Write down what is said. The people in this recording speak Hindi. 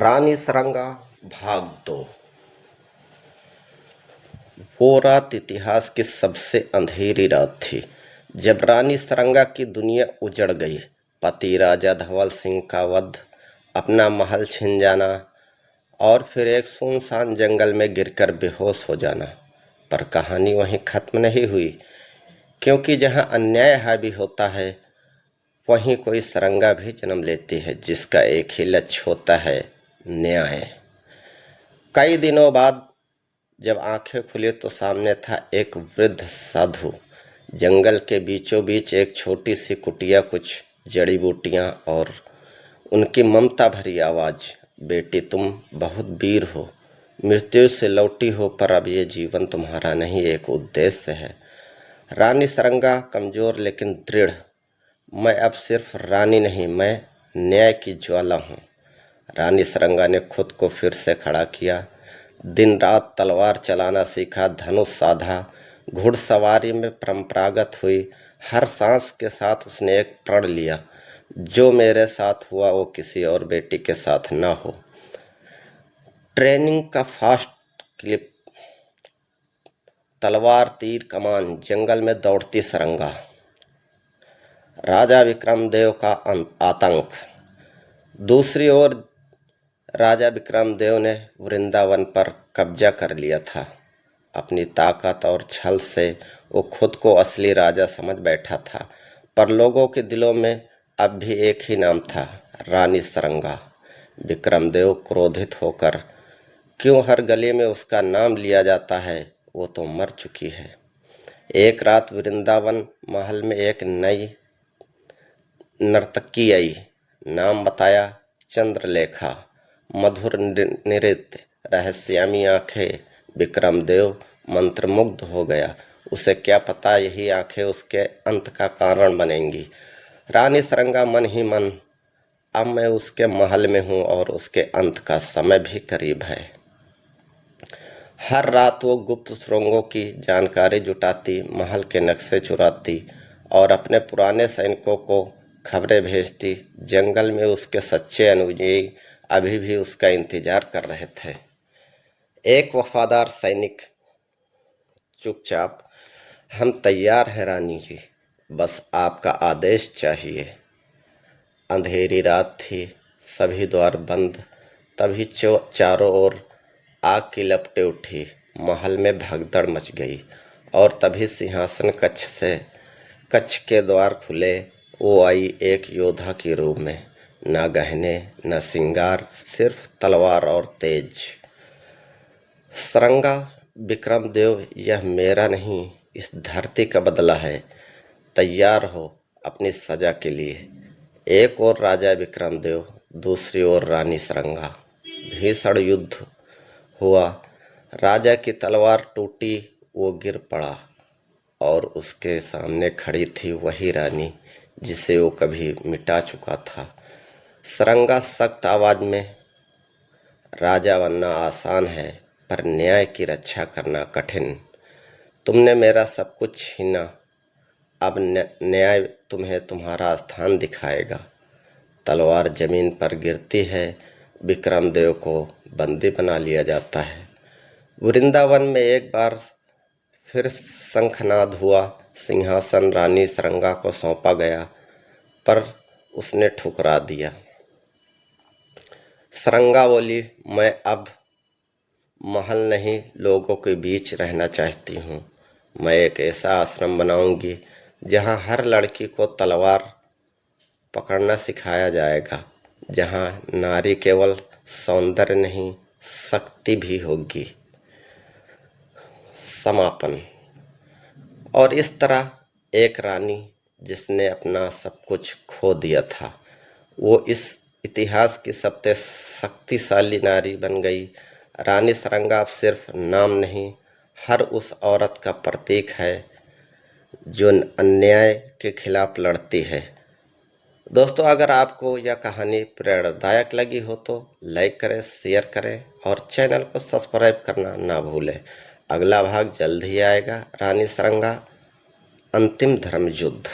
रानी सरंगा भाग 2। वो रात इतिहास की सबसे अंधेरी रात थी जब रानी सरंगा की दुनिया उजड़ गई। पति राजा धवल सिंह का वध, अपना महल छिन जाना और फिर एक सुनसान जंगल में गिरकर बेहोश हो जाना। पर कहानी वहीं खत्म नहीं हुई, क्योंकि जहां अन्याय हावी होता है वहीं कोई सरंगा भी जन्म लेती है, जिसका एक ही लक्ष्य होता है, न्याय। कई दिनों बाद जब आंखें खुली तो सामने था एक वृद्ध साधु। जंगल के बीचों बीच एक छोटी सी कुटिया, कुछ जड़ी बूटियां और उनकी ममता भरी आवाज, बेटी तुम बहुत वीर हो, मृत्यु से लौटी हो, पर अब ये जीवन तुम्हारा नहीं, एक उद्देश्य है। रानी सरंगा कमजोर लेकिन दृढ़, मैं अब सिर्फ रानी नहीं, मैं न्याय की ज्वाला हूँ। रानी सरंगा ने खुद को फिर से खड़ा किया। दिन रात तलवार चलाना सीखा, धनुष साधा, घुड़सवारी में परंपरागत हुई। हर सांस के साथ उसने एक प्रण लिया, जो मेरे साथ हुआ वो किसी और बेटी के साथ ना हो। ट्रेनिंग का फास्ट क्लिप, तलवार, तीर, कमान, जंगल में दौड़ती सरंगा। राजा विक्रमदेव का आतंक। दूसरी ओर राजा विक्रमदेव ने वृंदावन पर कब्जा कर लिया था। अपनी ताकत और छल से वो खुद को असली राजा समझ बैठा था, पर लोगों के दिलों में अब भी एक ही नाम था, रानी सरंगा। विक्रमदेव क्रोधित होकर, क्यों हर गली में उसका नाम लिया जाता है, वो तो मर चुकी है। एक रात वृंदावन महल में एक नई नर्तकी आई। नाम बताया चंद्रलेखा। मधुर नृत्य, रहस्यामी आंखें। विक्रमदेव मंत्रमुग्ध हो गया। उसे क्या पता यही आंखें उसके अंत का कारण बनेंगी। रानी सरंगा मन ही मन, अब मैं उसके महल में हूँ और उसके अंत का समय भी करीब है। हर रात वो गुप्त सुरंगों की जानकारी जुटाती, महल के नक्शे चुराती और अपने पुराने सैनिकों को खबरें भेजती। जंगल में उसके सच्चे अनुयायी अभी भी उसका इंतजार कर रहे थे। एक वफादार सैनिक, चुपचाप, हम तैयार हैं रानी जी, बस आपका आदेश चाहिए। अंधेरी रात थी, सभी द्वार बंद। तभी चारों ओर आग की लपटें उठी, महल में भगदड़ मच गई। और तभी सिंहासन कक्ष के द्वार खुले। वो आई एक योद्धा के रूप में, न गहने न श्रृंगार, सिर्फ तलवार और तेज। सरंगा, विक्रमदेव, यह मेरा नहीं, इस धरती का बदला है। तैयार हो अपनी सजा के लिए। एक ओर राजा विक्रमदेव, दूसरी ओर रानी सरंगा। भीषण युद्ध हुआ। राजा की तलवार टूटी, वो गिर पड़ा और उसके सामने खड़ी थी वही रानी जिसे वो कभी मिटा चुका था। सरंगा सख्त आवाज में, राजा बनना आसान है पर न्याय की रक्षा करना कठिन। तुमने मेरा सब कुछ छीना, अब न्याय तुम्हें तुम्हारा स्थान दिखाएगा। तलवार जमीन पर गिरती है, विक्रमदेव को बंदी बना लिया जाता है। वृंदावन में एक बार फिर शंखनाद हुआ। सिंहासन रानी सरंगा को सौंपा गया, पर उसने ठुकरा दिया। सरंगा बोली, मैं अब महल नहीं, लोगों के बीच रहना चाहती हूँ। मैं एक ऐसा आश्रम बनाऊंगी जहाँ हर लड़की को तलवार पकड़ना सिखाया जाएगा, जहाँ नारी केवल सौंदर्य नहीं, शक्ति भी होगी। समापन। और इस तरह एक रानी जिसने अपना सब कुछ खो दिया था, वो इस इतिहास की सबसे शक्तिशाली नारी बन गई। रानी सरंगा अब सिर्फ नाम नहीं, हर उस औरत का प्रतीक है जो अन्याय के खिलाफ लड़ती है। दोस्तों, अगर आपको यह कहानी प्रेरणादायक लगी हो तो लाइक करें, शेयर करें और चैनल को सब्सक्राइब करना ना भूलें। अगला भाग जल्द ही आएगा। रानी सरंगा, अंतिम धर्म युद्ध।